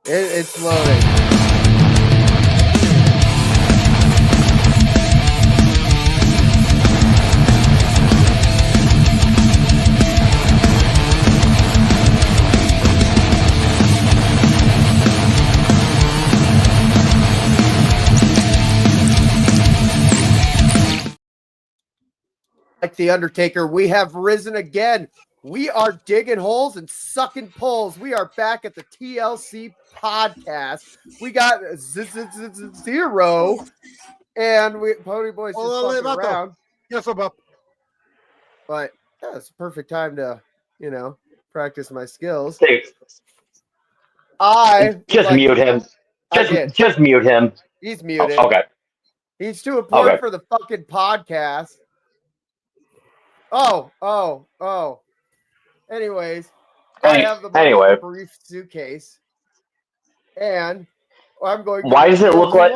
It's loading. Like the Undertaker, we have risen again. We are digging holes and sucking poles. We are back at the TLC podcast. We got Zerø, and PonyBoy's just fucking around. Yes, I'm up. But yeah, it's a perfect time to, practice my skills. Just mute him. Just mute him. He's muted. Oh, okay. He's too important for the fucking podcast. Oh. Anyways, I have the brief suitcase, and I'm going to. Why does it look like?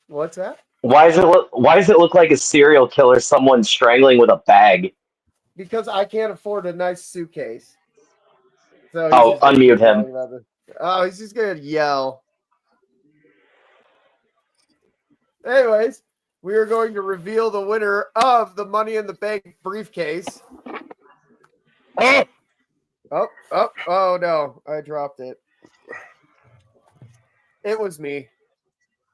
What's that? Why does it look like a serial killer? Someone strangling with a bag. Because I can't afford a nice suitcase. So unmute him. Oh, he's just gonna yell. Anyways, we are going to reveal the winner of the Money in the Bank briefcase. Oh no, I dropped it. It was me.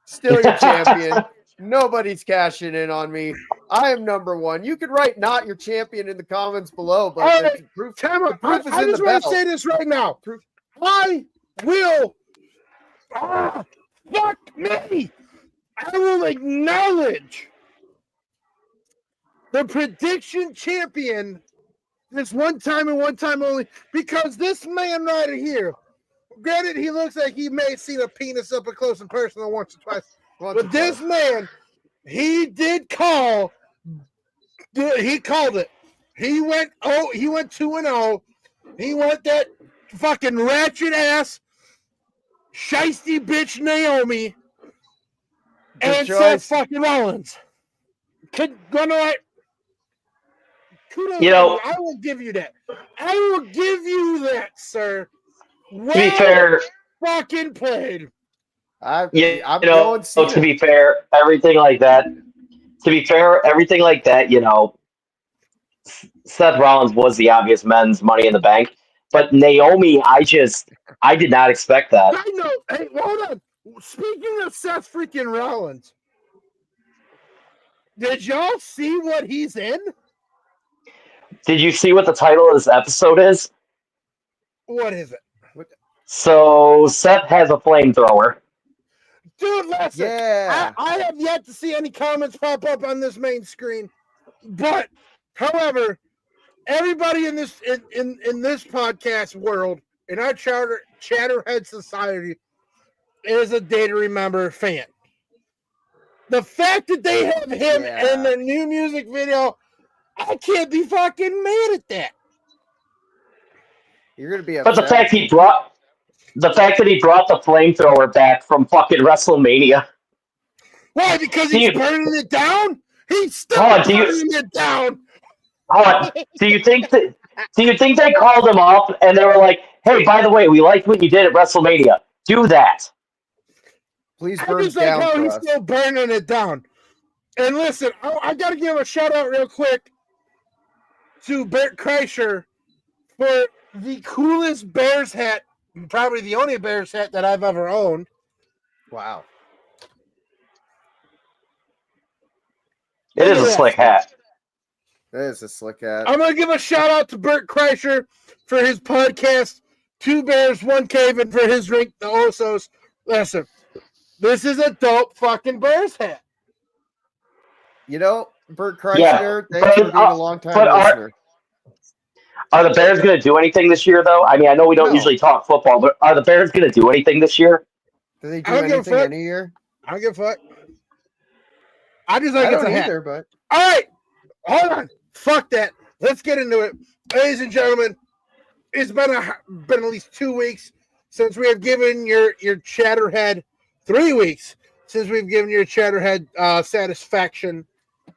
Still your champion. Nobody's cashing in on me. I am number one. You can write "not your champion" in the comments below, but the proof is in the bell. I just want to say this right now. I will. Fuck me. I will acknowledge the prediction champion this one time and one time only, because this man right here, granted, he looks like he may have seen a penis up close and personal once or twice, but this man, he did call. He called it. He went 2-0. He went that fucking ratchet ass, shiesty bitch Naomi. And Seth fucking Rollins. Kudos. I will give you that. I will give you that, sir. To be fair, fucking played. To be fair, everything like that. Seth Rollins was the obvious men's Money in the Bank, but Naomi, I did not expect that. I know. Hey, hold on. Speaking of Seth freaking Rollins, did y'all see what he's in? Did you see what the title of this episode is? What is it? So Seth has a flamethrower. Dude, listen. Yeah. I have yet to see any comments pop up on this main screen. But, however, everybody in this in this podcast world, in our Chatterhead society, is a Day to Remember fan. The fact that they have him in their new music video, I can't be fucking mad at that. You're gonna be upset. But the fact that he brought the flamethrower back from fucking WrestleMania. Why? Because he's burning it down? He's still burning it down. Do you think they called him up and they were like, "Hey, by the way, we liked what you did at WrestleMania. Do that." Please burn it down. How he's still burning it down. And listen, I got to give a shout out real quick to Bert Kreischer for the coolest Bears hat, probably the only Bears hat that I've ever owned. Wow. It is a slick hat. It is a slick hat. I'm going to give a shout out to Bert Kreischer for his podcast, 2 Bears, 1 Cave, and for his drink, the Osos. Listen, this is a dope fucking Bears hat. Bert Kreischer, thanks for being a long-time listener. Are the Bears going to do anything this year, though? I mean, I know we don't usually talk football, but are the Bears going to do anything this year? Do they do anything any year? I don't give a fuck. I just like it's a hat. Either, but all right, hold on. Fuck that. Let's get into it, ladies and gentlemen. It's been at least 2 weeks since we have given your Chatterhead 3 weeks since we've given your Chatterhead satisfaction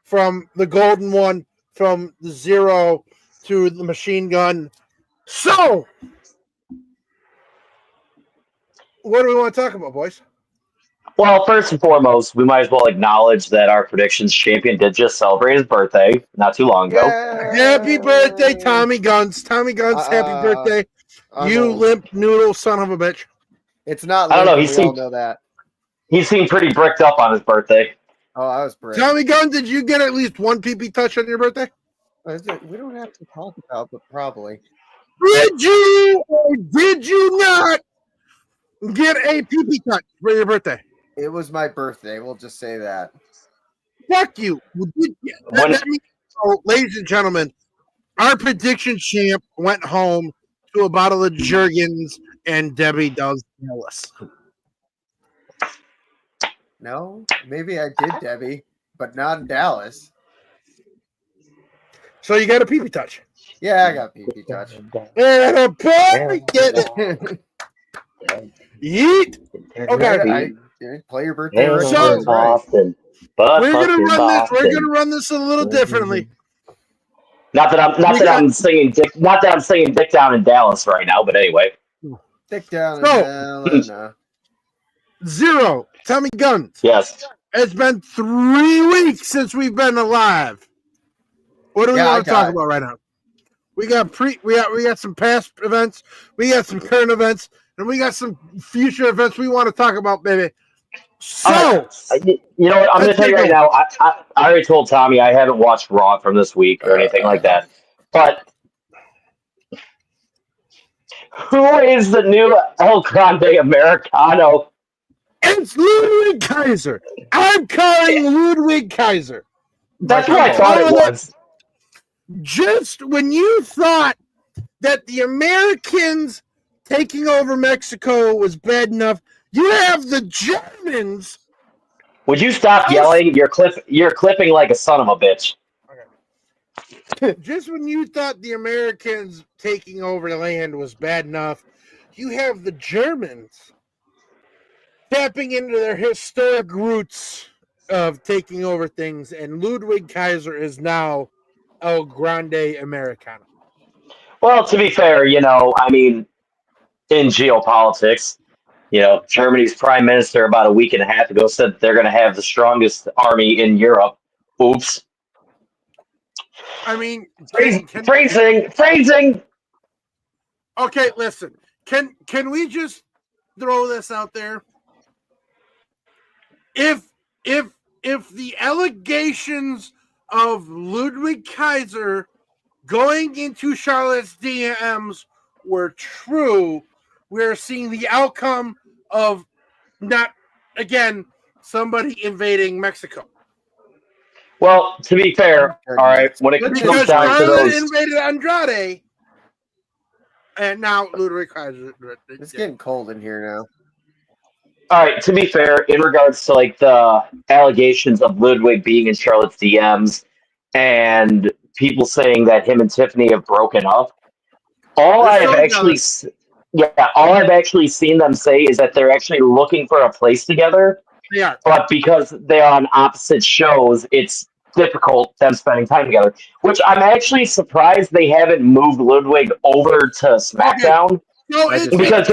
from the golden one, from the Zerø to the machine gun. So what do we want to talk about, boys? Well, first and foremost, we might as well acknowledge that our predictions champion did just celebrate his birthday not too long ago. Happy birthday, Tommy Guns. Tommy Guns, happy birthday. You limp noodle son of a bitch. It's not I don't know, legal. We all know that. He seemed pretty bricked up on his birthday. Oh, I was bricked. Tommy Guns, did you get at least one PP touch on your birthday? We don't have to talk about, but probably. Did you or did you not get a PP touch for your birthday? It was my birthday. We'll just say that. Fuck you. That means, ladies and gentlemen, our prediction champ went home to a bottle of Jergens and Debbie does Dallas. No, maybe I did, Debbie, but not in Dallas. So you got a PP touch. Yeah, I got PP touch. And a boy, get it. Yeet. Okay. Play your birthday. So, Boston. We're gonna run this a little differently. Not that I'm singing Dick Down in Dallas right now, but anyway. Dick Down in Dallas. No. Zerø, Tommy Guns. Yes. It's been 3 weeks since we've been alive. What do we want to talk about right now? We got some past events, we got some current events, and we got some future events we want to talk about, baby. So, you know what? I'm going to tell you right now. I already told Tommy I haven't watched Raw from this week or anything like that. But who is the new El Grande Americano? It's Ludwig Kaiser. I'm calling Ludwig Kaiser. That's what I thought it was. Just when you thought that the Americans taking over Mexico was bad enough, you have the Germans. Would you stop yelling? You're clipping like a son of a bitch. Okay. Just when you thought the Americans taking over the land was bad enough, you have the Germans tapping into their historic roots of taking over things, and Ludwig Kaiser is now El Grande Americano. Well, to be fair, in geopolitics, Germany's prime minister about a week and a half ago said they're going to have the strongest army in Europe. Oops. Phrasing. Okay, listen. Can we just throw this out there? If the allegations of Ludwig Kaiser going into Charlotte's DMs were true, we're seeing the outcome of not, again, somebody invading Mexico. Well, to be fair, all right, when it comes down to Charlotte those... invaded Andrade, and now Ludwig Kaiser. It's getting cold in here now. All right, to be fair, in regards to the allegations of Ludwig being in Charlotte's DMs and people saying that him and Tiffany have broken up, all I've actually seen them say is that they're actually looking for a place together. They are. But because they're on opposite shows, it's difficult them spending time together. Which I'm actually surprised they haven't moved Ludwig over to SmackDown. No, because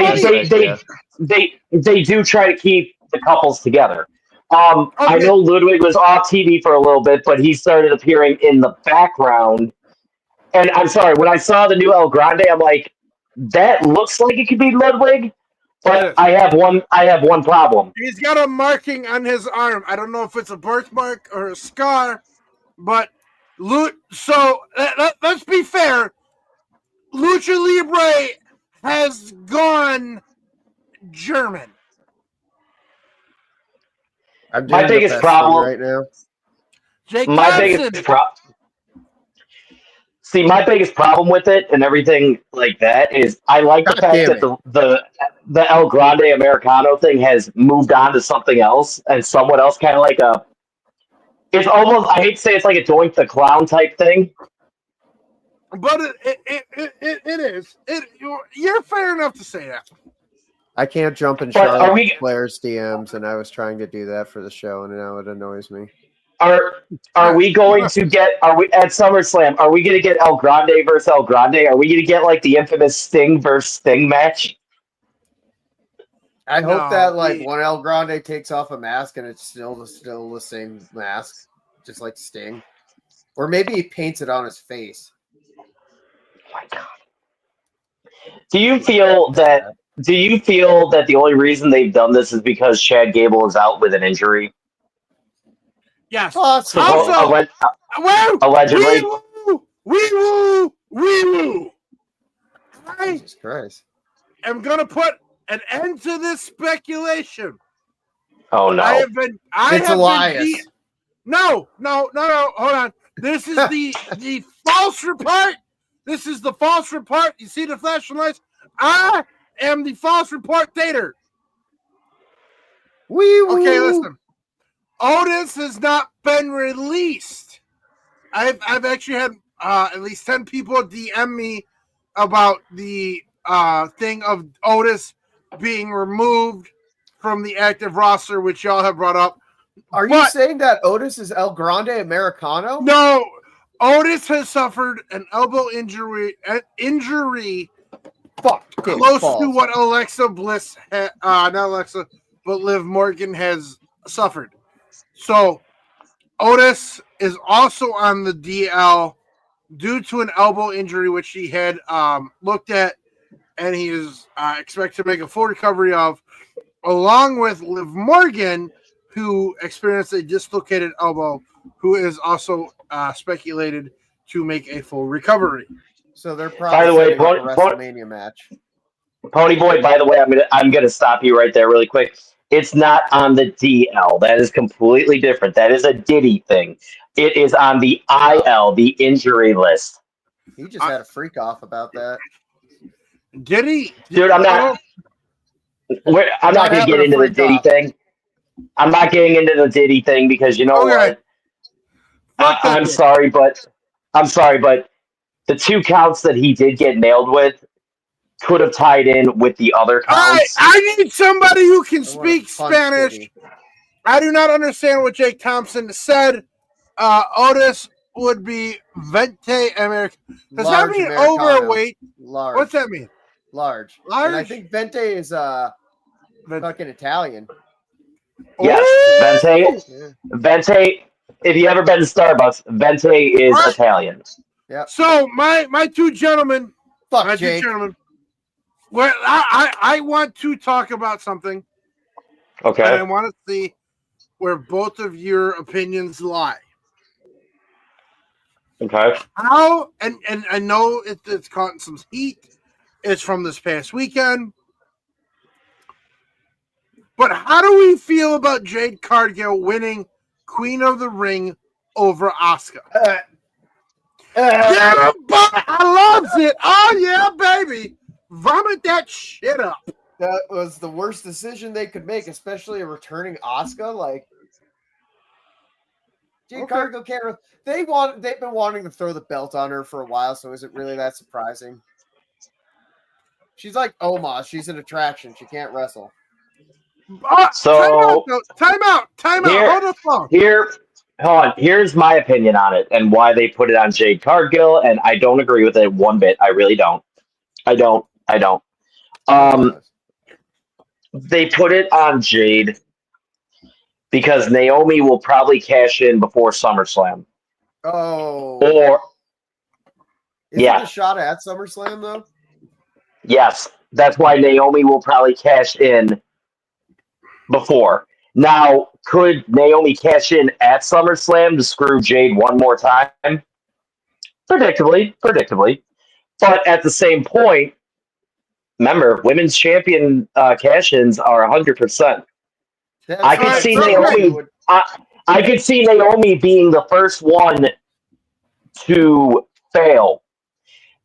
they do try to keep the couples together. I know Ludwig was off TV for a little bit, but he started appearing in the background. And I'm sorry, when I saw the new El Grande, I'm like, that looks like it could be Ludwig, but I have one problem. He's got a marking on his arm. I don't know if it's a birthmark or a scar, but so let's be fair. Lucha Libre has gone German. My biggest problem right now. Jake my Thompson. biggest problem. See, my biggest problem with it and everything like that is I like the fact that the El Grande Americano thing has moved on to something else and someone else kind of like it's almost, I hate to say it's like a Doink the Clown type thing. But it is. You're fair enough to say that. I can't jump in Charlotte Flair's DMs, and I was trying to do that for the show, and now it annoys me. Are we going to get? Are we at SummerSlam? Are we going to get El Grande versus El Grande? Are we going to get like the infamous Sting versus Sting match? I hope No, that like when El Grande takes off a mask and it's still the same mask, just like Sting, or maybe he paints it on his face. Oh my God. Do you feel that the only reason they've done this is because Chad Gable is out with an injury? Yes. Also, Well, allegedly. wee woo. Jesus Christ. I'm gonna put an end to this speculation. Oh no! It's Elias. No. Hold on. This is the false report. This is the false report. You see the flashing lights? I am the false report dater. Okay, listen. Otis has not been released. I've actually had at least 10 people DM me about the thing of Otis being removed from the active roster, which y'all have brought up. Are you saying that Otis is El Grande Americano? No, Otis has suffered an elbow injury close to what Alexa Bliss, not Alexa, but Liv Morgan has suffered. So Otis is also on the DL due to an elbow injury, which he had looked at, and he is expected to make a full recovery of, along with Liv Morgan, who experienced a dislocated elbow, who is also speculated to make a full recovery. So they're probably setting up a WrestleMania match. PonyBoy, by the way, I'm gonna stop you right there really quick. It's not on the DL. That is completely different. That is a Diddy thing. It is on the IL, the injury list. He just had a freak off about that. Diddy? Dude, I'm not gonna get into the Diddy thing. I'm not getting into the Diddy thing because you know what? I'm sorry, but the 2 counts that he did get nailed with could have tied in with the other counts. I need somebody who can speak Spanish. Diddy. I do not understand what Jake Thompson said. Otis would be Vente American. Does that mean overweight? Large. What's that mean? Large. And I think Vente is fucking Italian. Yes, Vente. If you ever been to Starbucks, Vente is Italian. Yeah. So my 2 gentlemen. Fuck Jake. 2 gentlemen. Well, I want to talk about something. Okay. And I want to see where both of your opinions lie. Okay. How and I know it's caught some heat. It's from this past weekend. But how do we feel about Jade Cargill winning Queen of the Ring over Asuka? I loves it. Oh yeah, baby. Vomit that shit up. That was the worst decision they could make, especially a returning Asuka. Like Jade Cargill can't. They've been wanting to throw the belt on her for a while, so is it really that surprising? She's like Omos. She's an attraction. She can't wrestle. So time out. Hold the phone. Hold on. Here's my opinion on it and why they put it on Jade Cargill, and I don't agree with it one bit. I really don't. I don't. They put it on Jade because Naomi will probably cash in before SummerSlam. Oh. Or is it a shot at SummerSlam though? Yes. That's why Naomi will probably cash in before. Now, could Naomi cash in at SummerSlam to screw Jade one more time? Predictably. But at the same point, remember, women's champion cash-ins are 100%. I could see Naomi. I could see Naomi being the first one to fail.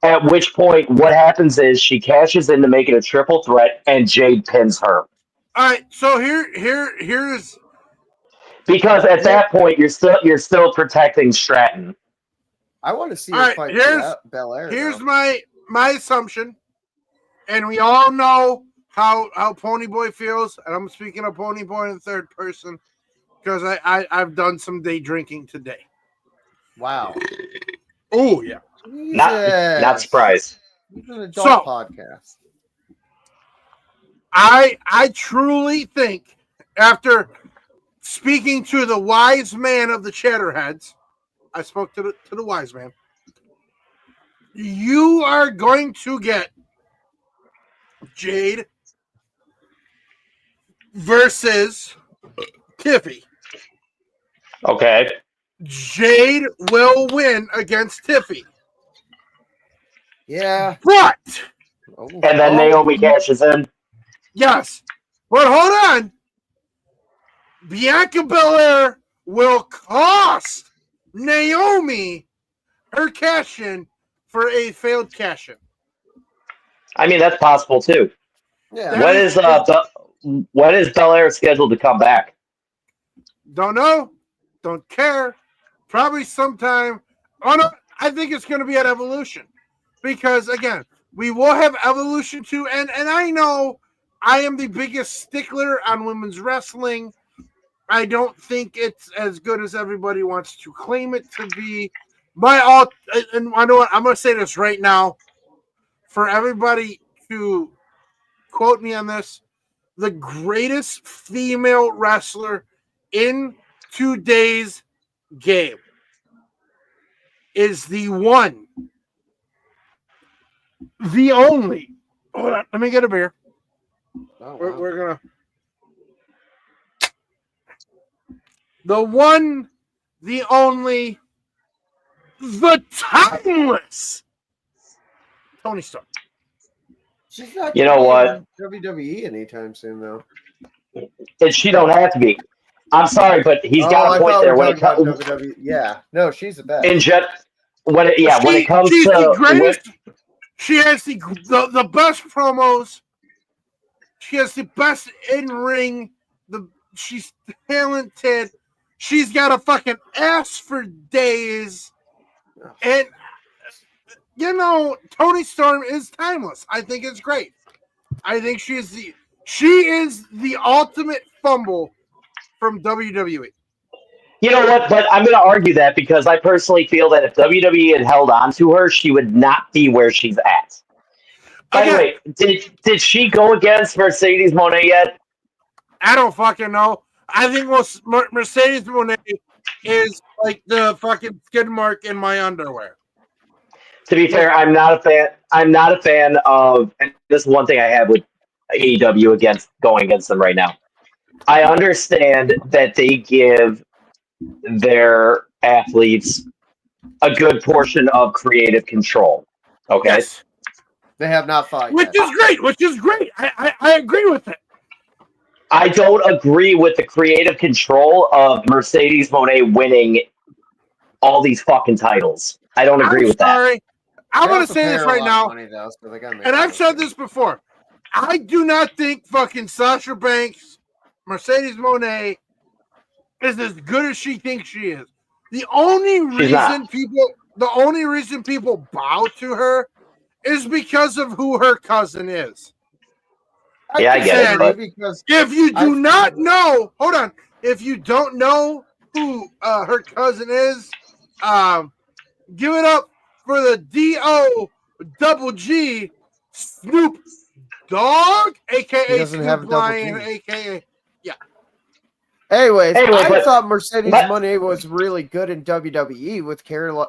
At which point, what happens is she cashes in to make it a triple threat, and Jade pins her. All right, so here's because at that point you're still protecting Stratton. I want to see her fight Belair. Here's my assumption, and we all know how PonyBoy feels, and I'm speaking of PonyBoy in the third person because I've done some day drinking today. Wow. Oh yeah. Not surprised. This is an adult podcast. I truly think, after speaking to the wise man of the Chatterheads, I spoke to the wise man. You are going to get Jade versus Tiffy. Okay. Jade will win against Tiffy. Yeah. But And then Naomi cashes in. yes. But hold on. Bianca Belair will cost Naomi her cash-in for a failed cash-in. I mean, that's possible too. Yeah. When is Belair scheduled to come back? Don't know. Don't care. Probably sometime. Oh no, I think it's going to be at Evolution. Because, again, we will have Evolution 2. And I know I am the biggest stickler on women's wrestling. I don't think it's as good as everybody wants to claim it to be. And I know what, I'm going to say this right now. For everybody to quote me on this, the greatest female wrestler in today's game is the one, the only. Hold on, let me get a beer. Oh, wow. We're gonna. The one, the only, the timeless Tony Stark. She's not You gonna know be what? in WWE anytime soon, though. And she don't have to be. I'm sorry, but he's got a point there. When it comes, WWE. Yeah, no, she's the best. when it comes she's to the greatest. She has the best promos. She has the best in ring. She's talented. She's got a fucking ass for days. And you know, Toni Storm is timeless. I think it's great. I think she is the ultimate fumble from WWE. You know what? But I'm going to argue that because I personally feel that if WWE had held on to her, she would not be where she's at. By the way, did she go against Mercedes Moné yet? I don't fucking know. I think Mercedes Moné is like the fucking skid mark in my underwear. To be fair, I'm not a fan. I'm not a fan of, and this is one thing I have with AEW going against them right now. I understand that they give their athletes a good portion of creative control. Okay. Yes. They have not fought Which is great. I agree with it. I don't agree with the creative control of Mercedes Moné winning all these fucking titles. I don't agree with that. I'm going to say this right now, and I've said this before. I do not think fucking Sasha Banks, Mercedes Moné, is as good as she thinks she is. The only reason people bow to her is because of who her cousin is. Yeah, I get it. But because if you do not know, hold on. If you don't know who her cousin is, give it up for the D-O-double-G Snoop Dogg, a.k.a. Snoop Lion, a.k.a. Yeah. Anyways, I thought Mercedes Moné was really good in WWE with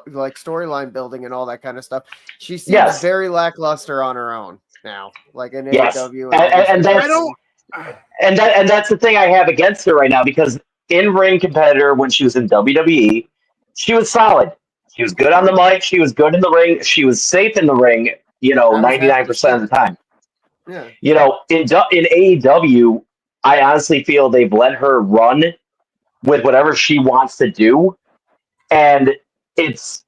like storyline building and all that kind of stuff. She seems very lackluster on her own now, like in AEW. And that's the thing I have against her right now, because in-ring competitor when she was in WWE, she was solid. She was good on the mic. She was good in the ring. She was safe in the ring, 99% of the time. Yeah. In AEW, I honestly feel they've let her run with whatever she wants to do. And it's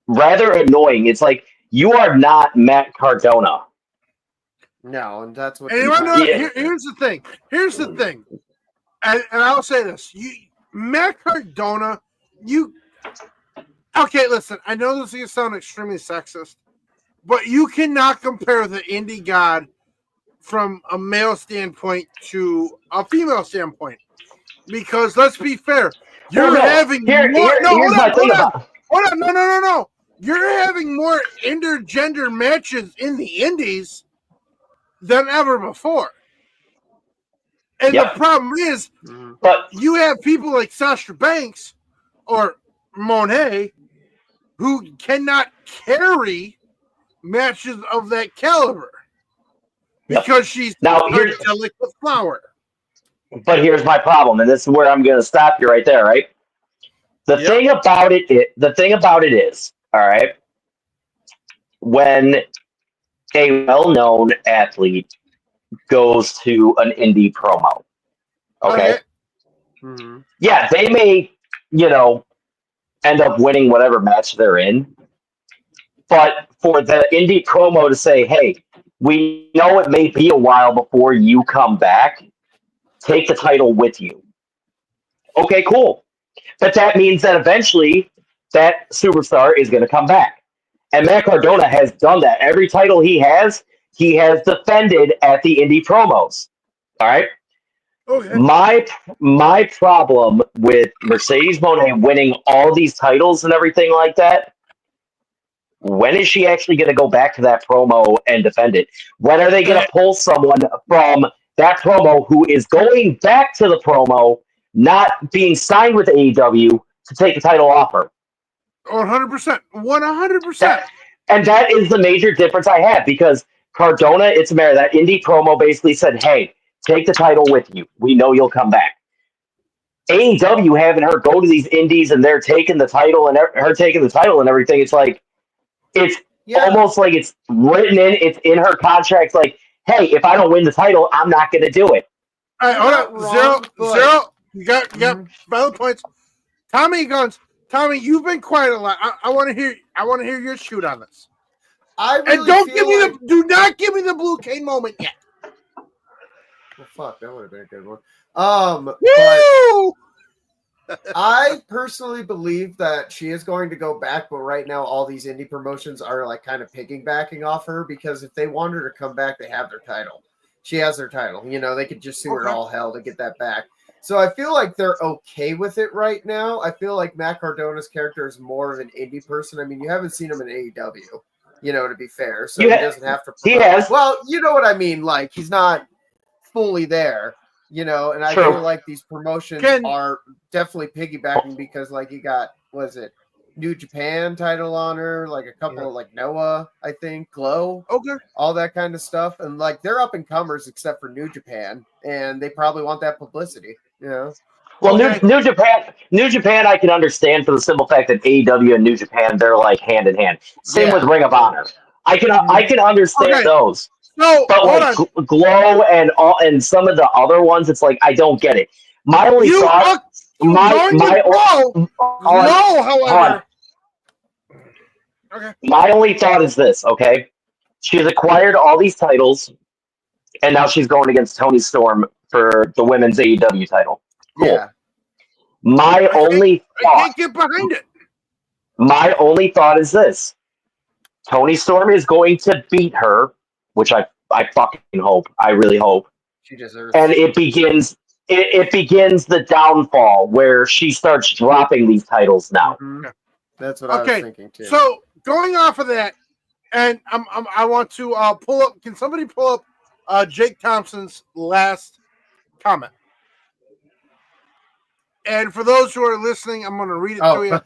rather annoying. It's like, you are not Matt Cardona. No, and that's what. Here's the thing. Here's the thing. And I'll say this. Matt Cardona, okay, listen, I know this is going to sound extremely sexist, but you cannot compare the indie god from a male standpoint to a female standpoint. Because let's be fair, you're having more. Hold on. No. You're having more intergender matches in the indies than ever before. And the problem is, but you have people like Sasha Banks or Monet who cannot carry matches of that caliber because she's a delicate flower. But here's my problem, and this is where I'm going to stop you right there, right? The thing about it is, all right, when a well-known athlete goes to an indie promo, okay? Yeah, they may, end up winning whatever match they're in, but for the indie promo to say, hey, we know it may be a while before you come back, take the title with you. Okay, cool. But that means that eventually that superstar is going to come back. And Matt Cardona has done that. Every title he has defended at the indie promos. All right? Okay. My problem with Mercedes Moné winning all these titles and everything like that, when is she actually going to go back to that promo and defend it? When are they going to pull someone from that promo who is going back to the promo, not being signed with AEW, to take the title off her? 100%. 100%. And that is the major difference I have, because Cardona, it's a matter that indie promo basically said, hey, take the title with you. We know you'll come back. AEW having her go to these indies and they're taking the title and her taking the title and everything. It's like, it's almost like it's written in, it's in her contract. Like, hey, if I don't win the title, I'm not going to do it. All right, hold on. Zerø. You got valid points. Tommy Guns. Tommy, you've been quiet a lot. I want to hear your shoot on this. Do not give me the Blue Cane moment yet. Well, fuck, that would have been a good one. I personally believe that she is going to go back, but right now all these indie promotions are like kind of piggybacking off her, because if they want her to come back, they have their title. She has their title. They could just sue her all hell to get that back. So I feel like they're okay with it right now. I feel like Matt Cardona's character is more of an indie person. I mean, you haven't seen him in AEW, to be fair. So he doesn't have to. He has. Well, you know what I mean. Like, he's not fully there, and I feel like these promotions are definitely piggybacking, because like you got, New Japan title on her, like a couple of like Noah, I think, Glow, all that kind of stuff, and like they're up and comers except for New Japan, and they probably want that publicity, Well, New Japan, I can understand for the simple fact that AEW and New Japan, they're like hand in hand. Same with Ring of Honor. I can understand those. No, but like Glow and some of the other ones, it's like I don't get it. My only thought. My only thought is this, okay? She's acquired all these titles, and now she's going against Toni Storm for the women's AEW title. Cool. Yeah. I can't get behind it. My only thought is this. Toni Storm is going to beat her, which I fucking hope. I really hope. She deserves it. And it begins the downfall where she starts dropping these titles now. Mm-hmm. That's what I was thinking too. So going off of that, and I want to pull up. Can somebody pull up Jake Thompson's last comment? And for those who are listening, I'm going to read it to you.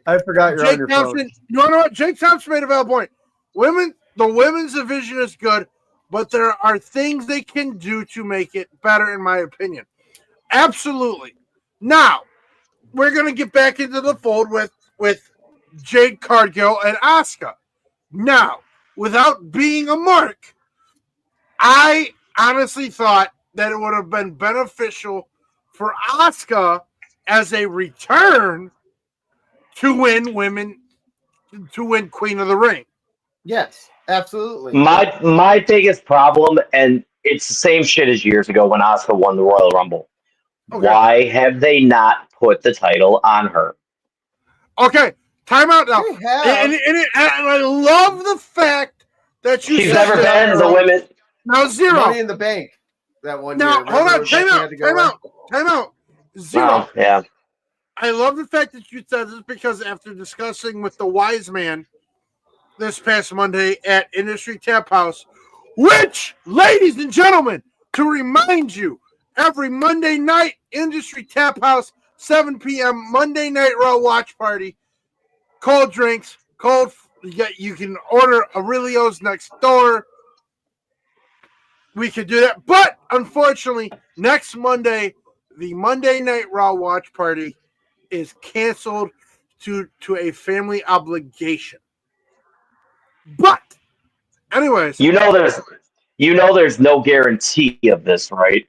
I forgot you're on your Thompson. phone. You know what? Jake Thompson made a valid point. The women's division is good, but there are things they can do to make it better, in my opinion. Absolutely. Now, we're going to get back into the fold with Jade Cargill and Asuka. Now, without being a mark, I honestly thought that it would have been beneficial for Asuka as a return to win Queen of the Ring. Yes, absolutely. My biggest problem, and it's the same shit as years ago when Asuka won the Royal Rumble. Okay. Why have they not put the title on her? Okay, time out now. And I love the fact that she's never been the women. Now, Zerø. Money in the Bank. That one year. Hold on. Time out. Zerø. Yeah. I love the fact that you said this, because after discussing with the wise man this past Monday at Industry Tap House, which, ladies and gentlemen, to remind you, every Monday night, Industry Tap House, 7 p.m., Monday Night Raw watch party, cold drinks, you can order Aurelio's next door. We could do that. But, unfortunately, next Monday, the Monday Night Raw watch party is canceled to a family obligation. But, anyways. there's no guarantee of this, right?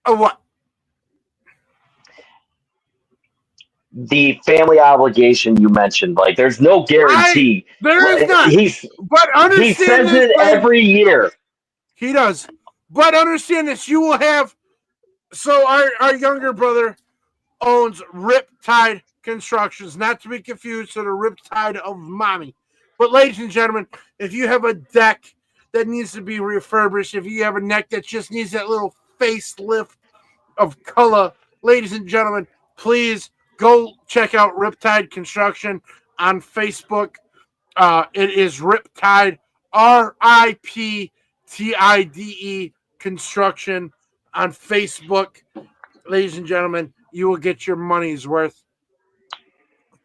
Of what? The family obligation you mentioned, like there's no guarantee. There is not. He says it every year. He does. But understand this, you will have, so our younger brother owns Riptide Constructions, not to be confused to the Riptide of Mommy. But ladies and gentlemen, if you have a deck that needs to be refurbished, if you have a neck that just needs that little facelift of color, ladies and gentlemen, please go check out Riptide Construction on Facebook. It is Riptide, RIPTIDE Construction on Facebook. Ladies and gentlemen, you will get your money's worth.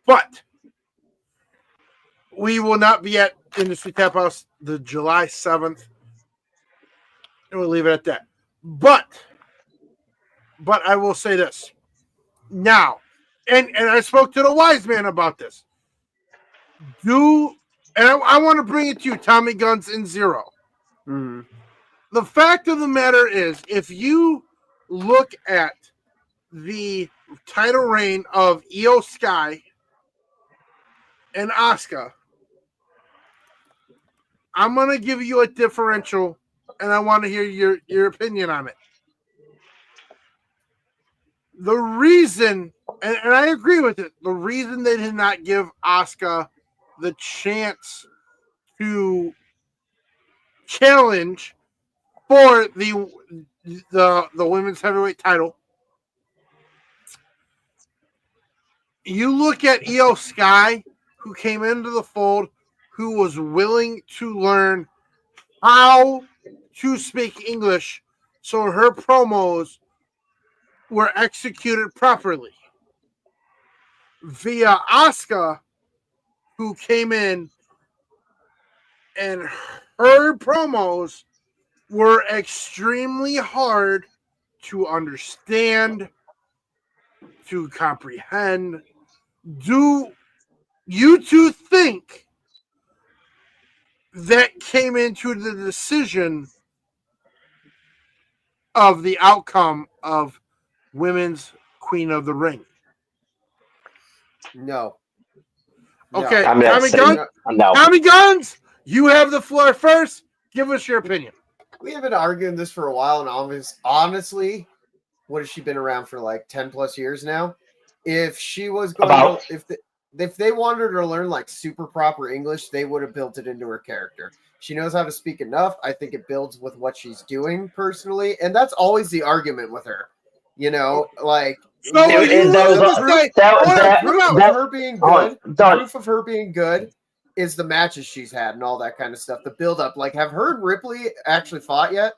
But we will not be at Industry Tap House the July 7th. And we'll leave it at that. But I will say this. Now, and I spoke to the wise man about this. I want to bring it to you, Tommy Guns and Zerø. Mm-hmm. The fact of the matter is, if you look at the title reign of Io Sky and Asuka, I'm going to give you a differential, and I want to hear your opinion on it. The reason, and I agree with it, the reason they did not give Asuka the chance to challenge for the women's heavyweight title, you look at Io Sky, who came into the fold, who was willing to learn how to speak English so her promos were executed properly. Via Asuka, who came in and her promos were extremely hard to understand, to comprehend. Do you two think that came into the decision of the outcome of Women's Queen of the Ring? No. Okay, no. Tommy Guns, you have the floor first. Give us your opinion. We have been arguing this for a while, and honestly, what has she been around for, like 10 plus years now? If she was going if they wanted her to learn like super proper English, they would have built it into her character. She knows how to speak enough. I think it builds with what she's doing personally, and that's always the argument with her. You know, like her being good. Proof of her being good is the matches she's had and all that kind of stuff. The build up, like, have her and Ripley actually fought yet?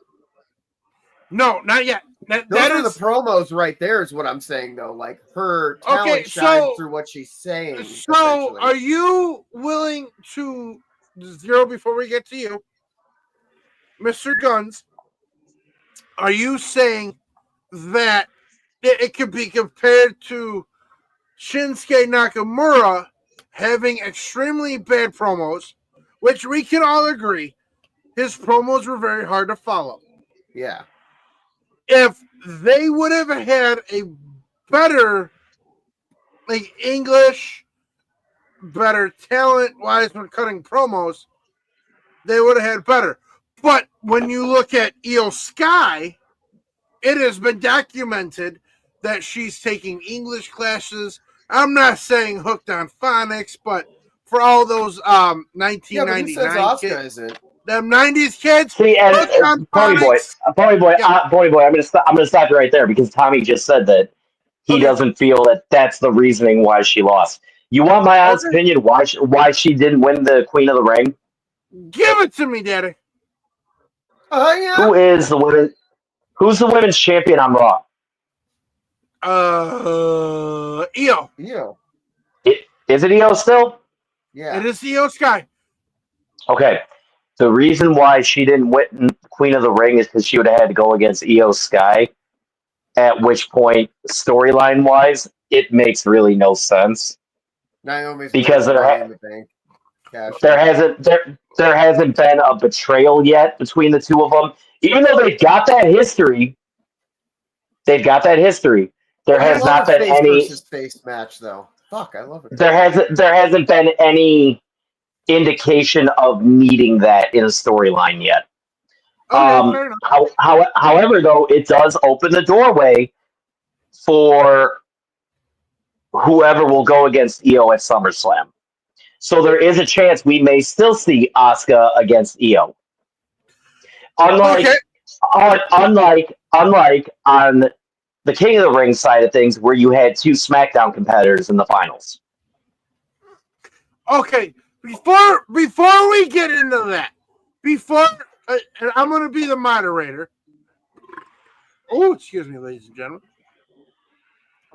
No, not yet. Those are the promos right there, is what I'm saying, though. Like, her talent shines through what she's saying. So, are you willing to, Zerø, before we get to you, Mr. Guns, are you saying that it could be compared to Shinsuke Nakamura having extremely bad promos, which we can all agree his promos were very hard to follow? Yeah. If they would have had a better, like, English, better talent-wise when cutting promos, they would have had better. But when you look at Io Sky, it has been documented that she's taking English classes. I'm not saying hooked on phonics, but for all those 1999 kids, them 90s kids. See, and PonyBoy, I'm gonna stop you right there, because Tommy just said that he doesn't feel that that's the reasoning why she lost. You want my honest opinion why she didn't win the Queen of the Ring? Give it to me, Daddy. Oh yeah. Who's the women's champion on Raw? Io. Is it Io still? Yeah. It is Io Sky. Okay. The reason why she didn't win Queen of the Ring is because she would have had to go against Io Sky. At which point, storyline wise, it makes really no sense. Naomi's because there hasn't been a betrayal yet between the two of them. Even though they've got that history, there has not been face any versus face match though. Fuck, I love it. There hasn't been any indication of needing that in a storyline yet. Okay, however, though, it does open the doorway for whoever will go against Io at SummerSlam. So there is a chance we may still see Asuka against Io. Unlike on the King of the Ring side of things, where you had two SmackDown competitors in the finals. Okay, before we get into that, and I'm going to be the moderator. Oh, excuse me, ladies and gentlemen.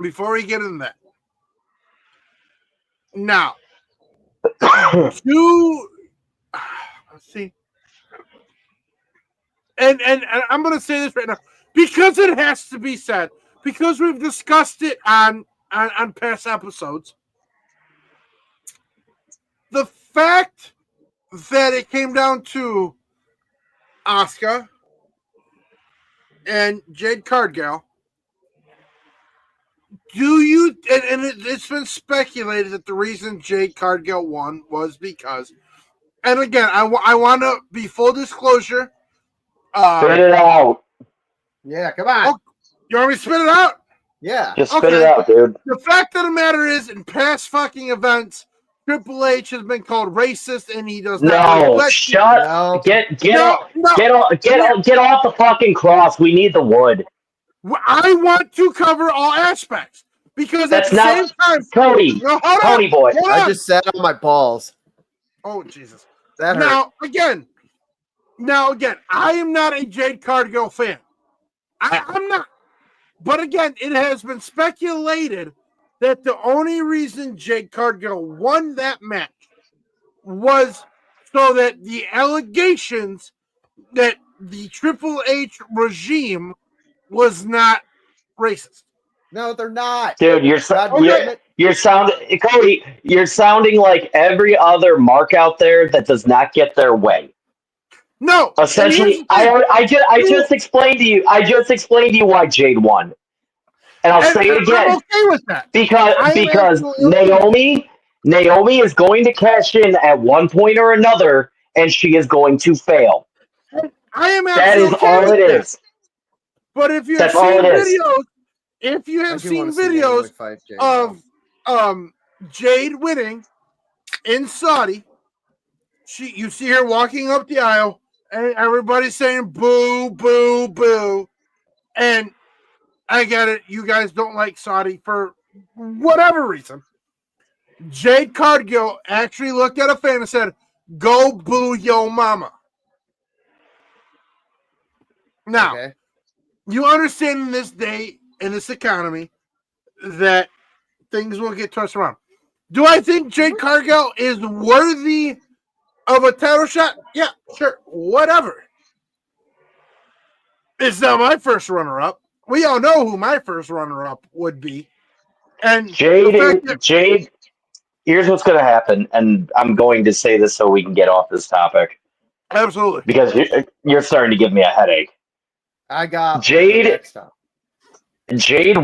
Before we get into that, now, let's see, and I'm going to say this right now because it has to be said, because we've discussed it on past episodes. The fact that it came down to Asuka and Jade Cargill, it's been speculated that the reason Jade Cargill won was because, and again, I want to be full disclosure. Spit it out. Yeah, come on. Oh, you want me to spit it out? Yeah. Just spit it out, dude. The fact of the matter is, in past fucking events, Triple H has been called racist, and he does not. No, shut up. Get off the fucking cross. We need the wood. I want to cover all aspects because that's at the same time, Cody. Cody boy. I just sat on my balls. Oh Jesus! That hurt. Now again, I am not a Jade Cargill fan. I'm not. But again, it has been speculated that the only reason Jade Cargill won that match was so that the allegations that the Triple H regime was not racist. No, they're not. Dude, you're sounding like every other mark out there that does not get their way. No, essentially, I just explained to you. I just explained to you why Jade won, and I'll say it again. I'm okay with that because Naomi is going to cash in at one point or another, and she is going to fail. I am that is all it is. But if you have seen videos, of Jade winning in Saudi, you see her walking up the aisle, and everybody's saying boo, boo, boo. And I get it, you guys don't like Saudi for whatever reason. Jade Cargill actually looked at a fan and said, "Go boo yo mama." Now, you understand in this day, in this economy, that things will get tossed around. Do I think Jade Cargill is worthy of a title shot? Yeah, sure, whatever. It's not my first runner-up. We all know who my first runner-up would be. And Jade, here's what's going to happen, and I'm going to say this so we can get off this topic. Absolutely. Because you're starting to give me a headache. I got Jade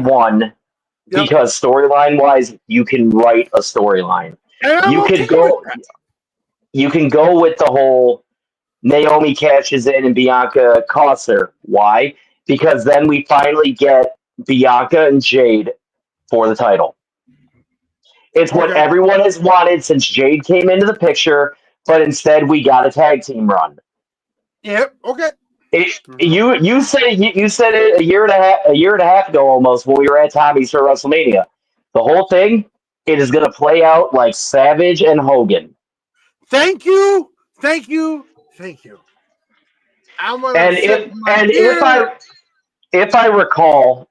won because storyline-wise, you can write a storyline. You can go with the whole Naomi cashes in and Bianca costs her. Why? Because then we finally get Bianca and Jade for the title. It's what everyone has wanted since Jade came into the picture, but instead we got a tag team run. Yep. Okay. You said it a year and a half ago almost when we were at Tommy's for WrestleMania. The whole thing, it is going to play out like Savage and Hogan. Thank you. if I recall,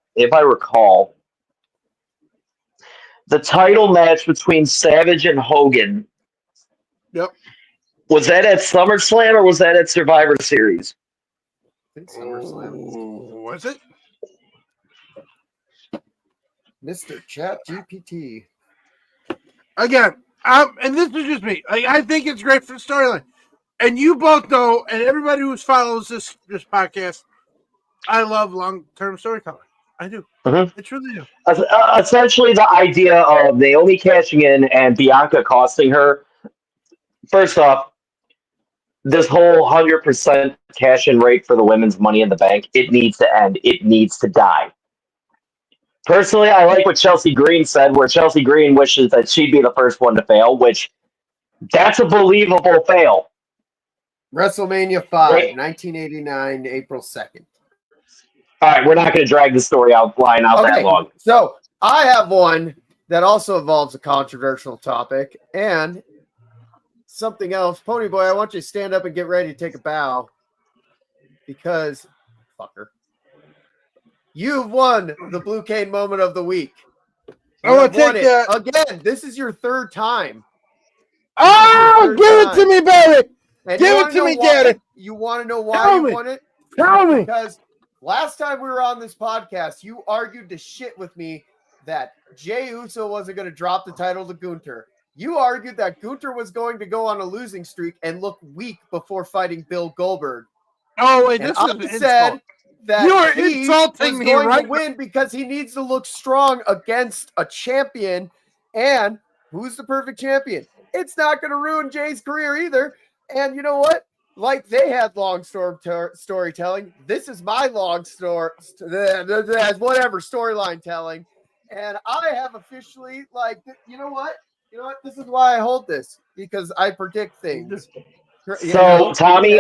the title match between Savage and Hogan. Yep. Was that at SummerSlam or was that at Survivor Series? I think SummerSlam. Was it? Mr. Chat GPT. Again, and this is just me. I think it's great for the storyline. And you both know, and everybody who follows this podcast, I love long-term storytelling. I do. Mm-hmm. I truly do. Essentially, the idea of Naomi cashing in and Bianca costing her. First off, this whole 100% cash-in rate for the women's Money in the Bank, it needs to end. It needs to die. Personally, I like what Chelsea Green said, where Chelsea Green wishes that she'd be the first one to fail, which that's a believable fail. WrestleMania 5, 1989, April 2nd. All right, we're not going to drag the story line out that long. So I have one that also involves a controversial topic and something else. PonyBoy, I want you to stand up and get ready to take a bow because, fucker, you've won the Blue Cane Moment of the Week. I want to take that. Again, this is your third time. Oh, give it to me, baby. Give it to me, Daddy. You want to know why you won it? Tell me. Because last time we were on this podcast, you argued to shit with me that Jey Uso wasn't going to drop the title to Gunther. You argued that Gunther was going to go on a losing streak and look weak before fighting Bill Goldberg. Oh, wait, this is said that you are he insulting was me going right to win because he needs to look strong against a champion. And who's the perfect champion? It's not going to ruin Jay's career either. And you know what? Like they had long storytelling. This is my long story, whatever storyline telling. And I have officially, like, you know what? This is why I hold this, because I predict things. So, Tommy,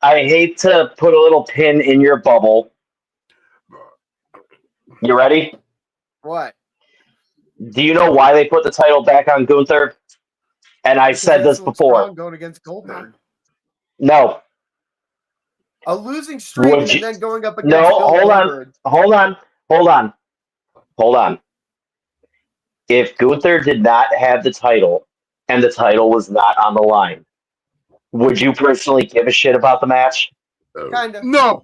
I hate to put a little pin in your bubble. You ready? What? Do you know why they put the title back on Gunther? And I've said this before. Going against Goldberg. No. A losing streak and then going up against Goldberg. Hold on. If Gunther did not have the title and the title was not on the line, would you personally give a shit about the match? Kind of. No.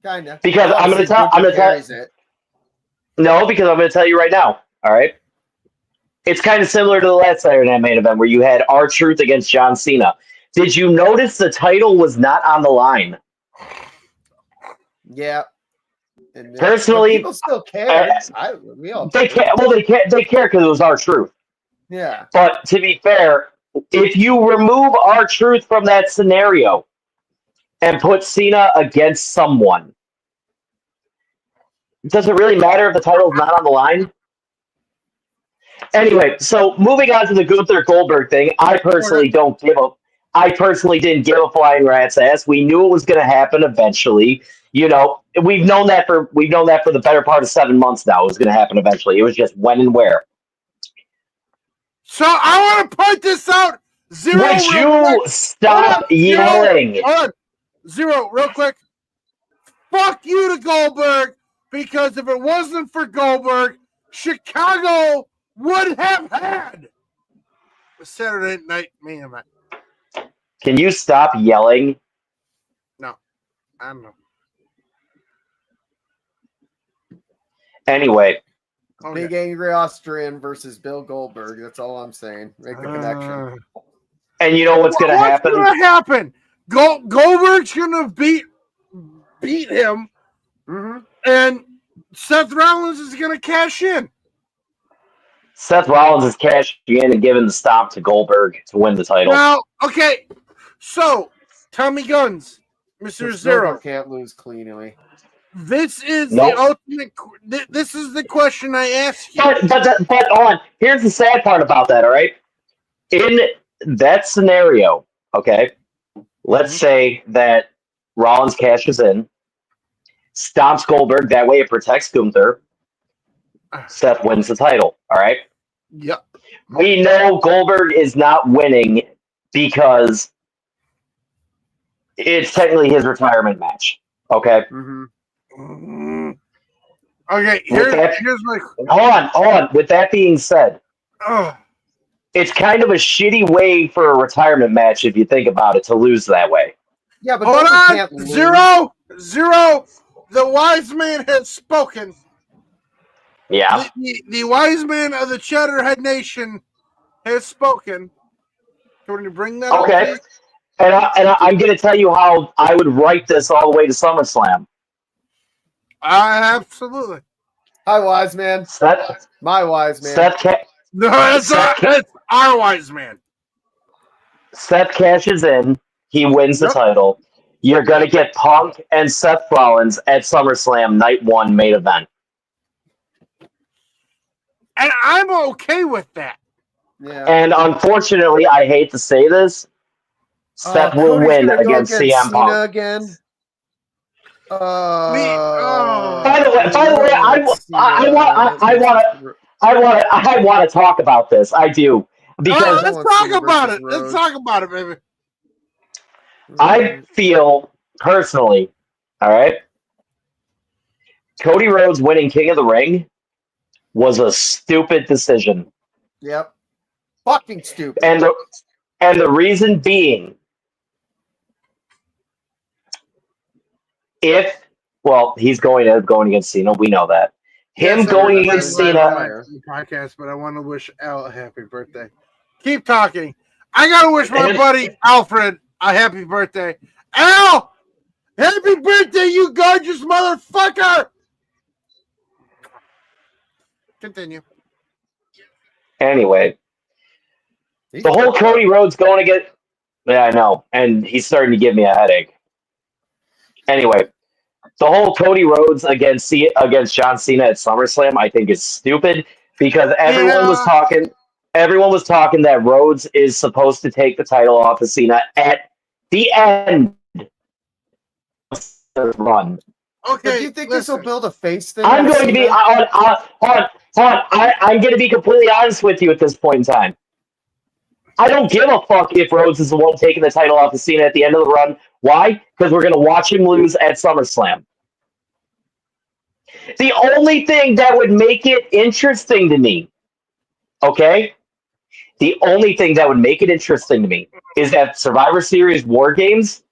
Kind of. Because I'm going to tell you right now. All right. It's kind of similar to the last Saturday Night Main Event where you had R-Truth against John Cena. Did you notice the title was not on the line? Yeah. And personally, people still care. They care. Well, they care because it was R-Truth. Yeah. But to be fair, if you remove R-Truth from that scenario and put Cena against someone, does it really matter if the title's not on the line? Anyway, so moving on to the Gunther Goldberg thing, I personally didn't give a flying rat's ass. We knew it was going to happen eventually. You know, we've known that for the better part of 7 months now. It was going to happen eventually. It was just when and where. So I want to point this out. Zerø, would you stop yelling? Zerø, real quick. Fuck you to Goldberg, because if it wasn't for Goldberg, Chicago would have had a Saturday Night Main Event. Can you stop yelling? No, I don't know. Anyway. Big Angry Austrian versus Bill Goldberg. That's all I'm saying. Make the connection. And you know what's going to happen? What's going to happen? Goldberg's going to beat him, and Seth Rollins is going to cash in. Seth Rollins is cashing in and giving the stomp to Goldberg to win the title. Now, okay, so Tommy Guns, Mr. Zerø can't lose cleanly. This is the ultimate. This is the question I ask you. But hold on. Here's the sad part about that. All right, in that scenario, okay, let's say that Rollins cashes in, stomps Goldberg. That way, it protects Gunther. Seth wins the title. All right. Yep. We know Goldberg is not winning because it's technically his retirement match. Okay. Mm-hmm. Okay. Here's my. Hold on. With that being said, it's kind of a shitty way for a retirement match if you think about it to lose that way. Yeah, but hold on, Zerø. The wise man has spoken. Yeah. The wise man of the Chatterhead Nation has spoken. Can you bring that up, please? And I'm going to tell you how I would write this all the way to SummerSlam. Absolutely. Hi, wise man. Seth, my wise man. That's our wise man. Seth cashes in. He wins the title. You're going to get Punk and Seth Rollins at SummerSlam Night 1 main event. And I'm okay with that. Yeah. And unfortunately, I hate to say this, Seth will win against CM Punk. Again. By the way, I want to talk about this. I do because let's talk about it. Let's talk about it, baby. I feel personally, all right, Cody Rhodes winning King of the Ring was a stupid decision. Yep. Fucking stupid. And the reason being, he's going against Cena. We know that. Him going against Cena. Podcast, but I want to wish Al a happy birthday. Keep talking. I gotta wish my buddy Alfred a happy birthday. Al, happy birthday, you gorgeous motherfucker. Continue. Anyway, the whole Cody Rhodes going to get. Yeah, I know, and he's starting to give me a headache. Anyway, the whole Cody Rhodes against John Cena at SummerSlam, I think, is stupid because everyone was talking. Everyone was talking that Rhodes is supposed to take the title off of Cena at the end of the run. Okay, do you think this will build a face thing? I'm going to be I'm going to be completely honest with you at this point in time. I don't give a fuck if Rhodes is the one taking the title off of Cena at the end of the run. Why? Because we're going to watch him lose at SummerSlam. The only thing that would make it interesting to me, okay? The only thing that would make it interesting to me is that Survivor Series War Games,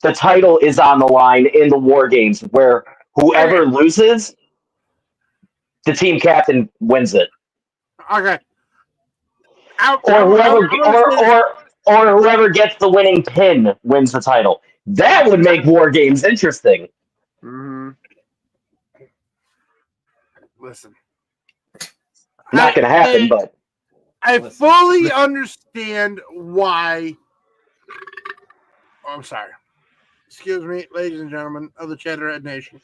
the title is on the line in the War Games where whoever loses, the team captain wins it. Okay. Or whoever gets the winning pin wins the title. That would make War Games interesting. Mm-hmm. Listen. Not going to happen, but... I fully understand why... Oh, I'm sorry. Excuse me, ladies and gentlemen of the Chatterhead Nation.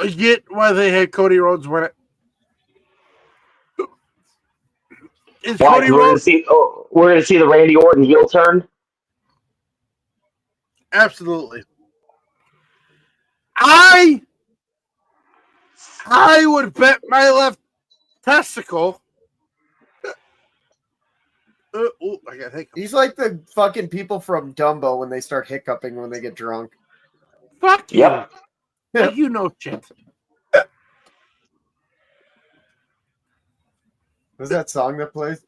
I get why they had Cody Rhodes win it. Why? We're going to see the Randy Orton heel turn? Absolutely. I would bet my left testicle. I got hiccups. He's like the fucking people from Dumbo when they start hiccuping when they get drunk. Fuck you. Yep. Like you know shit. What's that song that plays?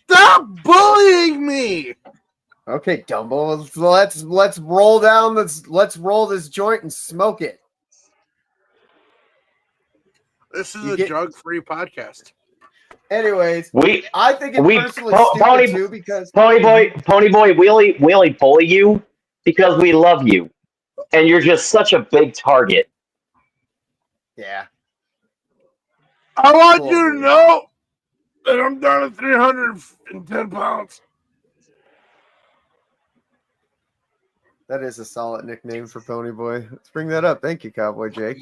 Stop bullying me. Okay, Dumbo. Let's roll down. Let's roll this joint and smoke it. This is a drug-free podcast. Anyways, I think it's personally stupid too because PonyBoy, we only bully you because we love you, and you're just such a big target. Yeah. I want you to know that I'm down to 310 pounds. That is a solid nickname for PonyBoy. Let's bring that up. Thank you, Cowboy Jake.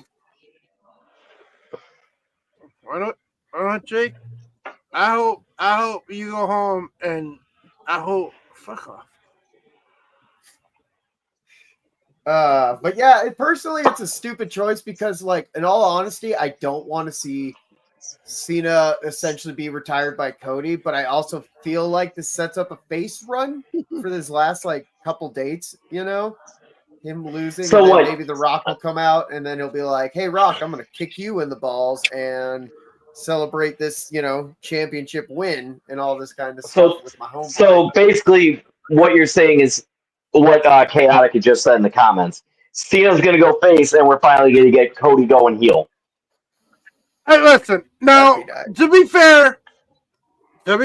Why not, Jake? I hope you go home and I hope fuck off. But yeah, personally, it's a stupid choice because, like, in all honesty, I don't want to see Cena essentially be retired by Cody, but I also feel like this sets up a face run for this last like couple dates, you know, him losing. So and then what? Maybe The Rock will come out and then he'll be like, "Hey, Rock, I'm going to kick you in the balls and celebrate this, you know, championship win and all this kind of stuff with my homeboy." So basically, what you're saying is what Chaotic had just said in the comments. Cena's going to go face, and we're finally going to get Cody going heel. Hey, listen. Now, to be fair, I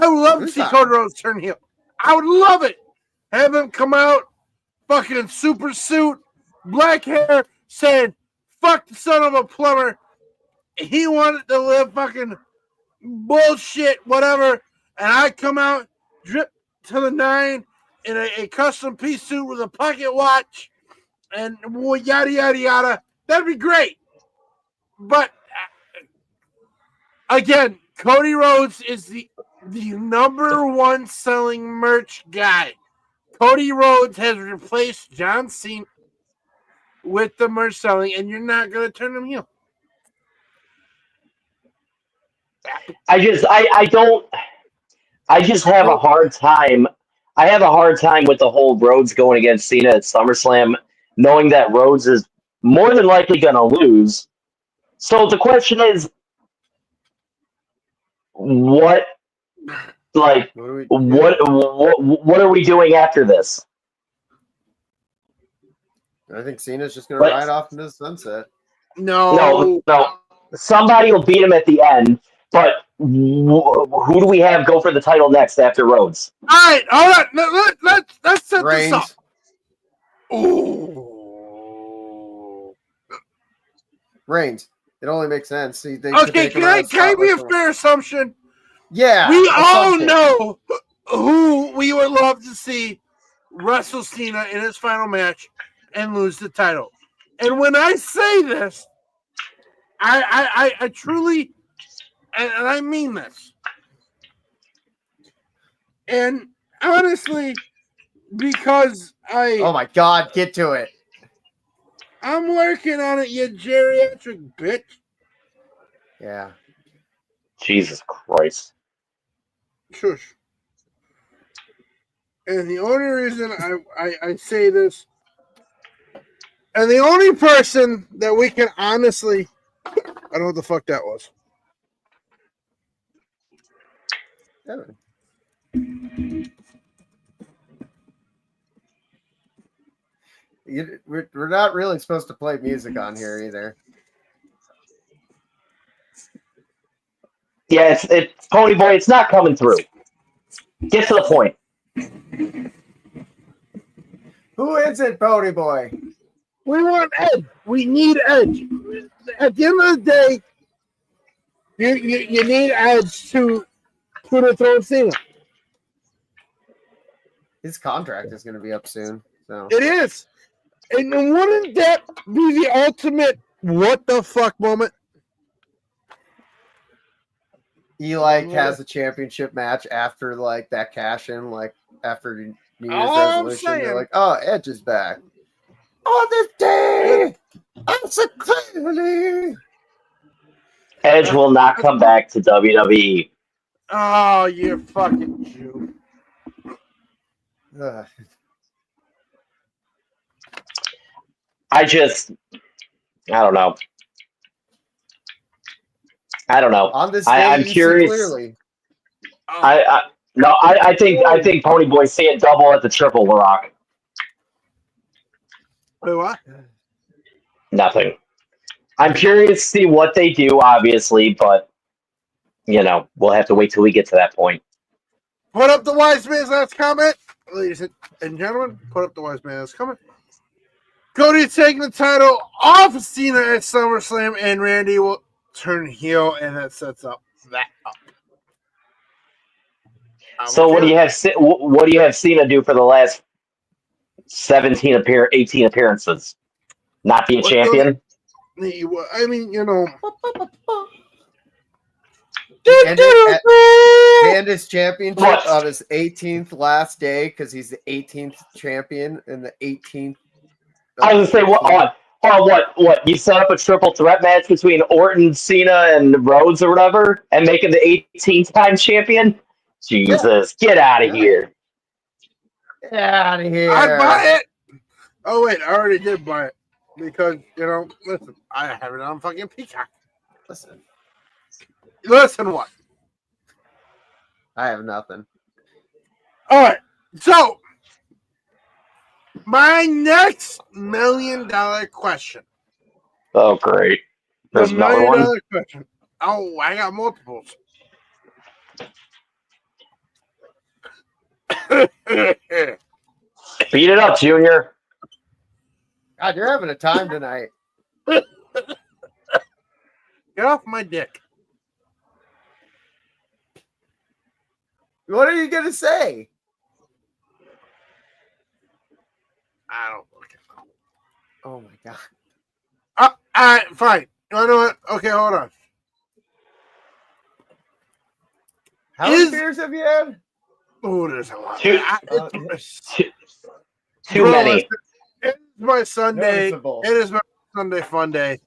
would love to see Cody Rhodes turn heel. I would love it. Have him come out, fucking super suit, black hair, saying, "Fuck the son of a plumber." He wanted to live fucking bullshit, whatever. And I come out, drip to the 9 in a custom piece suit with a pocket watch and yada, yada, yada. That'd be great. But again, Cody Rhodes is the number one selling merch guy. Cody Rhodes has replaced John Cena with the merch selling, and you're not going to turn him heel. I just have a hard time. I have a hard time with the whole Rhodes going against Cena at SummerSlam, knowing that Rhodes is more than likely going to lose. So the question is, what are we doing after this? I think Cena's just going to ride off into the sunset. No. Somebody will beat him at the end, but who do we have go for the title next after Rhodes? All right. Let's set this up. Ooh. Reigns. It only makes sense. So okay, can I be a fair assumption? Yeah. We all know who we would love to see wrestle Cena in his final match and lose the title. And when I say this, I truly, and I mean this. And honestly, because oh my God, get to it. I'm working on it, you geriatric bitch. Yeah. Jesus Christ. Shush. And the only reason I say this, and the only person that we can honestly, I don't know what the fuck that was. We're not really supposed to play music on here either. Yeah, it's PonyBoy. It's not coming through. Get to the point. Who is it, PonyBoy? We want Edge. We need Edge. At the end of the day, you need Edge to put a throw Cena. His contract is going to be up soon. So it is. And wouldn't that be the ultimate what the fuck moment? He has a championship match after like that cash in, like after New Year's resolution. They're like, "Oh, Edge is back on this day. I'm so clearly." Edge will not come back to WWE. Oh, you fucking Jew. I don't know. On this day, I'm curious. Clearly. I think PonyBoy's seeing double at the Triple Rock. Wait, what? Nothing. I'm curious to see what they do, obviously, but we'll have to wait till we get to that point. Put up the wise man's last comment, ladies and gentlemen. Put up the wise man's last comment. Cody taking the title off of Cena at SummerSlam, and Randy will turn heel, and that sets up that up. So what do you have Cena do for the last 18 appearances? Not be a champion? I mean, and his championship of his 18th last day because he's the 18th champion and the 18th. I was going to say, Oh, what? You set up a triple threat match between Orton, Cena, and Rhodes or whatever, and make him the 18th time champion? Jesus, get out of here! Get out of here! I buy it. Oh wait, I already did buy it because listen, I have it on fucking Peacock. Listen, what? I have nothing. All right, so my next $1 million question. Oh, great! There's $1 another million one. question. Oh, I got multiples. Beat it up, Junior. God, you're having a time tonight. Get off my dick. What are you gonna say? I don't fucking know. Oh my god. All right, fine. You know what? Okay, hold on. How many beers have you had? Oh, there's a lot. Too Bro, many. It's my Sunday. Noticeable. It is my Sunday fun day.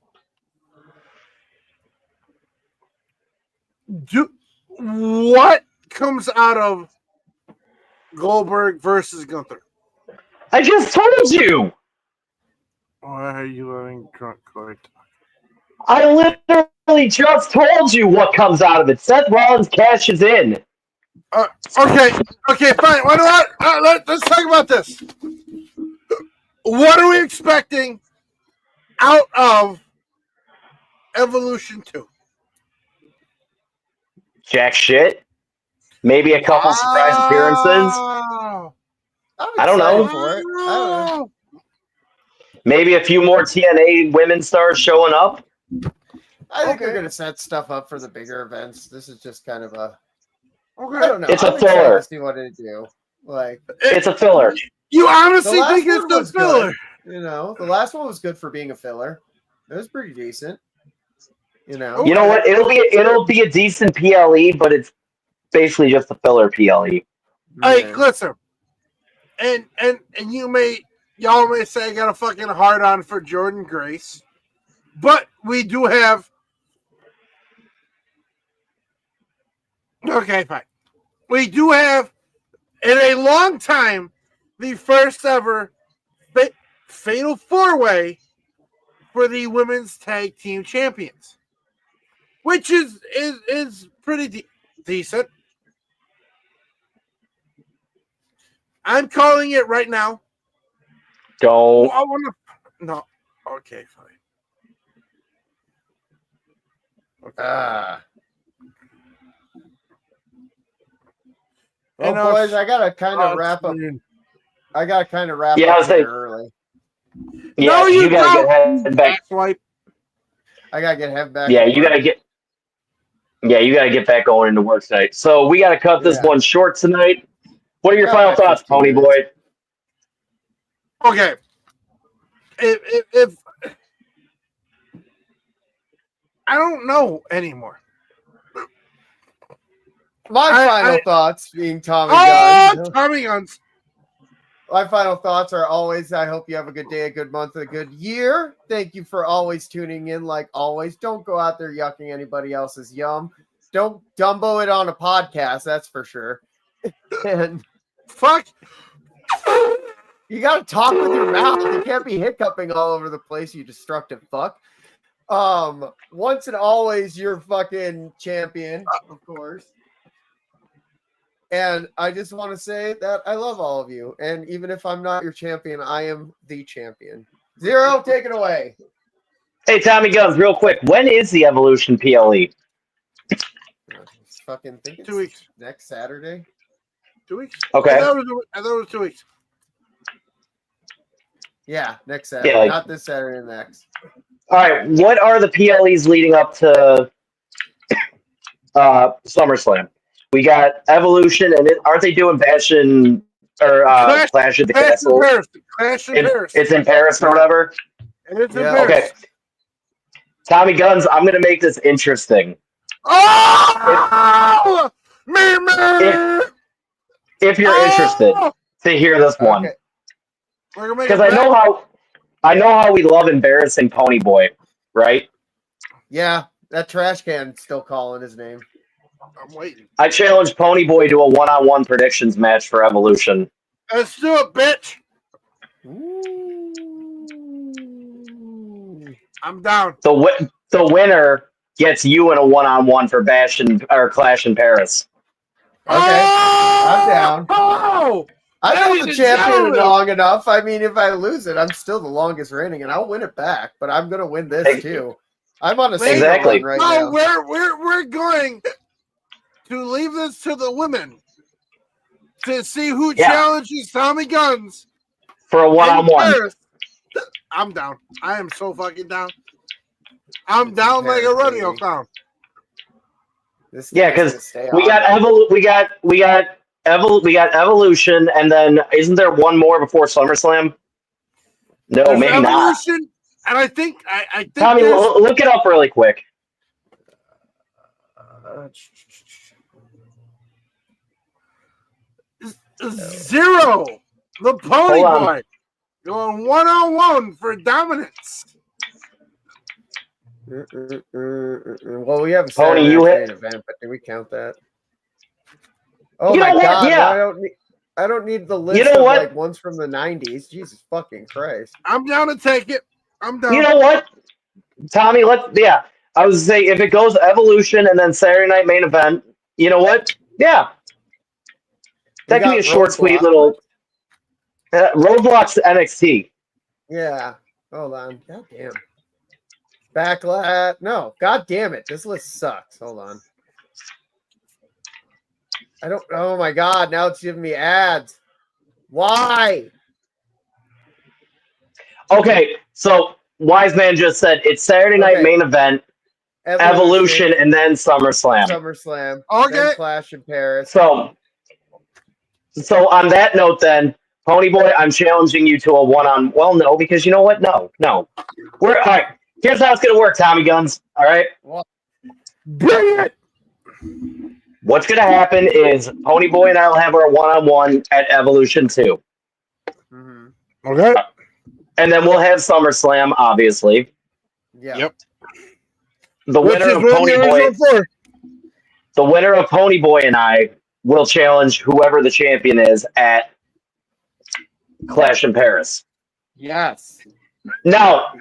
What comes out of Goldberg versus Gunther? I just told you. Why are you having drunk court? I literally just told you what comes out of it. Seth Rollins cashes in. Okay, fine. Let's talk about this. What are we expecting out of Evolution 2? Jack shit. Maybe a couple surprise appearances. I don't know. For it. I don't know. Maybe a few more TNA women stars showing up. I think they're going to set stuff up for the bigger events. This is just kind of a. Okay. I don't know. It's I'm a filler. To see what they do. Like it's a filler. You honestly think it's the filler? Good. You know, the last one was good for being a filler. It was pretty decent. You know. Okay. You know what? It'll be a decent PLE, but it's basically just a filler PLE. Hey, listen, and y'all may say I got a fucking hard on for Jordan Grace, but we do have. Okay, fine. We do have, in a long time, the first ever fatal 4-way for the women's tag team champions, which is pretty decent. I'm calling it right now. Don't. I want to. No. Okay, fine. Okay. Well, boys, I gotta kind of wrap up. I gotta kind of wrap up early. Yeah, no, you gotta get head back. Swipe. I gotta get head back. Yeah, you gotta get. Yeah, you gotta get back going into work tonight. So we gotta cut this one short tonight. What are your final thoughts, PonyBoy? Okay. If I don't know anymore. My final thoughts being Tommy Guns. Tommy Guns. My final thoughts are always, I hope you have a good day, a good month, a good year. Thank you for always tuning in like always. Don't go out there yucking anybody else's yum. Don't Dumbo it on a podcast, that's for sure. And fuck. You got to talk with your mouth. You can't be hiccuping all over the place, you destructive fuck. Once and always, you're fucking champion, of course. And I just want to say that I love all of you. And even if I'm not your champion, I am the champion. Zerø, take it away. Hey, Tommy Guns, real quick. When is the Evolution PLE? Fucking think it's 2 weeks. Next Saturday. 2 weeks? Okay. I thought it was 2 weeks. Yeah, next Saturday. Yeah, not this Saturday, next. All right. What are the PLEs leading up to SummerSlam? We got Evolution, and aren't they doing Bash and or Clash at the Castle? Clash in Paris. It's in Paris or whatever. It's in Paris. Okay. Tommy Guns, I'm going to make this interesting. Oh! If you're interested to hear this one. Because I know how I know how we love embarrassing PonyBoy, right? Yeah, that trash can's still calling his name. I'm waiting. I challenge PonyBoy to a one-on-one predictions match for Evolution. Let's do it, bitch. Ooh. I'm down. The winner gets you in a one-on-one for Clash in Paris. Okay, I'm down. Oh! I've held the Ladies and champion gentlemen. long enough. I mean, if I lose it, I'm still the longest reigning, and I'll win it back. But I'm gonna win this too. I'm on a Exactly. run right now. We're going to leave this to the women to see who challenges Tommy Guns for a one-on-one. I'm down. I am so fucking down. I'm down like a rodeo clown. Because we got Evolution, and then isn't there one more before SummerSlam? No, There's maybe Evolution, not. And I think Tommy, look it up really quick. Zerø, the PonyBoy, going one-on-one for dominance. Well, we have a Pony, Saturday main event, but do we count that? Oh my god! Yeah. I don't need the list of like ones from the '90s. Jesus fucking Christ! I'm down to take it. I'm down. You know what, Tommy? I was saying if it goes Evolution and then Saturday Night Main Event, you know what? Yeah, that can be a short, sweet little Roadblocks NXT. Yeah. Hold on. God damn. Backlash. No. God damn it. This list sucks. Hold on. I don't. Oh my god! Now it's giving me ads. Why? Okay, so Wise Man just said it's Saturday Night Main Event, Evolution, and then SummerSlam. Okay. Then Clash in Paris. So on that note, then PonyBoy, I'm challenging you to a one-on. Well, no, because you know what? No. We're all right. Here's how it's gonna work, Tommy Guns. All right. Bring it. What's going to happen is PonyBoy and I will have our one-on-one at Evolution 2. Mm-hmm. Okay. And then we'll have SummerSlam, obviously. Yeah. Yep. The winner of PonyBoy and I will challenge whoever the champion is at Clash in Paris. Yes. Now,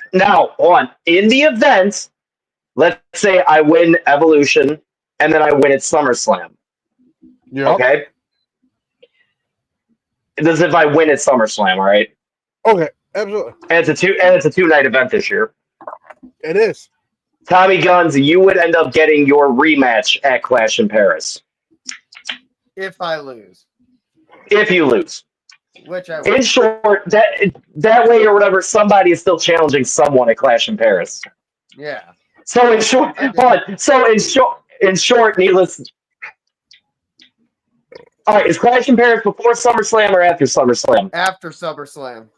on in the event, let's say I win Evolution and then I win at SummerSlam. Yeah. Okay. This is if I win at SummerSlam, all right? Okay, absolutely. And it's a two-night event this year. It is. Tommy Guns, you would end up getting your rematch at Clash in Paris. If I lose. If you lose. Which I will. In short, that way or whatever, somebody is still challenging someone at Clash in Paris. Yeah. So in short, needless. All right, is Clash in Paris before SummerSlam or after SummerSlam? After SummerSlam.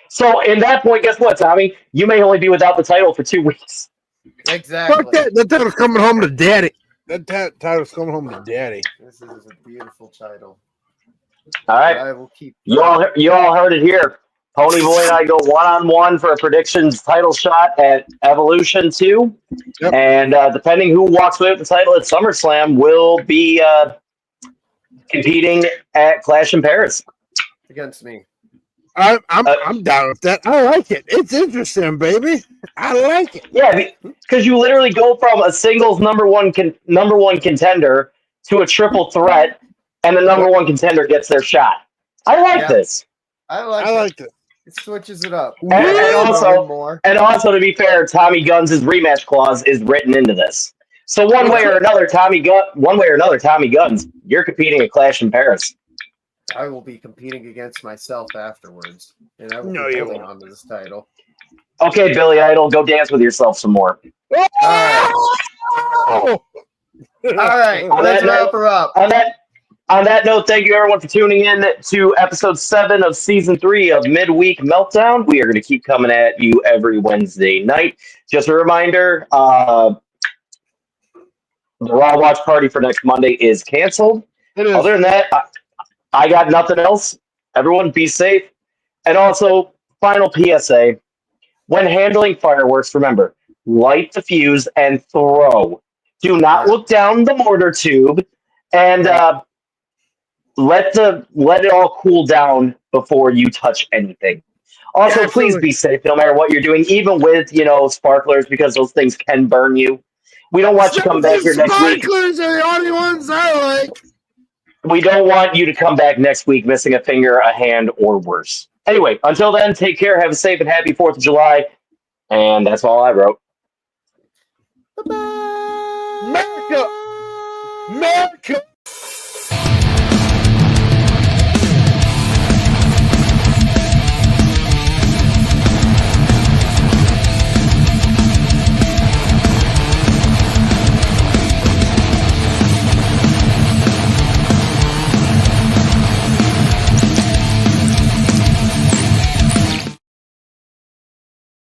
So in that point, guess what, Tommy? You may only be without the title for 2 weeks. Exactly. That title's coming home to daddy. That title's coming home to daddy. This is a beautiful title. All right. I will keep. You all heard it here. PonyBoy and I go one-on-one for a predictions title shot at Evolution 2. Yep. And depending who walks away with the title at SummerSlam will be competing at Clash in Paris. Against me. I'm down with that. I like it. It's interesting, baby. I like it. Yeah, because you literally go from a singles number one contender to a triple threat, and the number one contender gets their shot. I like this. I like it. It switches it up. And also, to be fair, Tommy Guns' rematch clause is written into this. So one way or another, Tommy Guns, you're competing at Clash in Paris. I will be competing against myself afterwards, and I will be holding on to this title. Okay, Billy Idol, go dance with yourself some more. All right, let's wrap her up. On that note, thank you everyone for tuning in to episode 7 of season 3 of Midweek Meltdown. We are going to keep coming at you every Wednesday night. Just a reminder, the Raw Watch Party for next Monday is canceled. Other than that, I got nothing else. Everyone be safe. And also, final PSA. When handling fireworks, remember, light the fuse and throw. Do not look down the mortar tube, and let it all cool down before you touch anything. Also, please be safe no matter what you're doing, even with sparklers, because those things can burn you. We don't want you coming back here next week. Sparklers are the only ones I like. We don't want you to come back next week missing a finger, a hand, or worse. Anyway, until then, take care. Have a safe and happy 4th of July. And that's all I wrote. Bye-bye.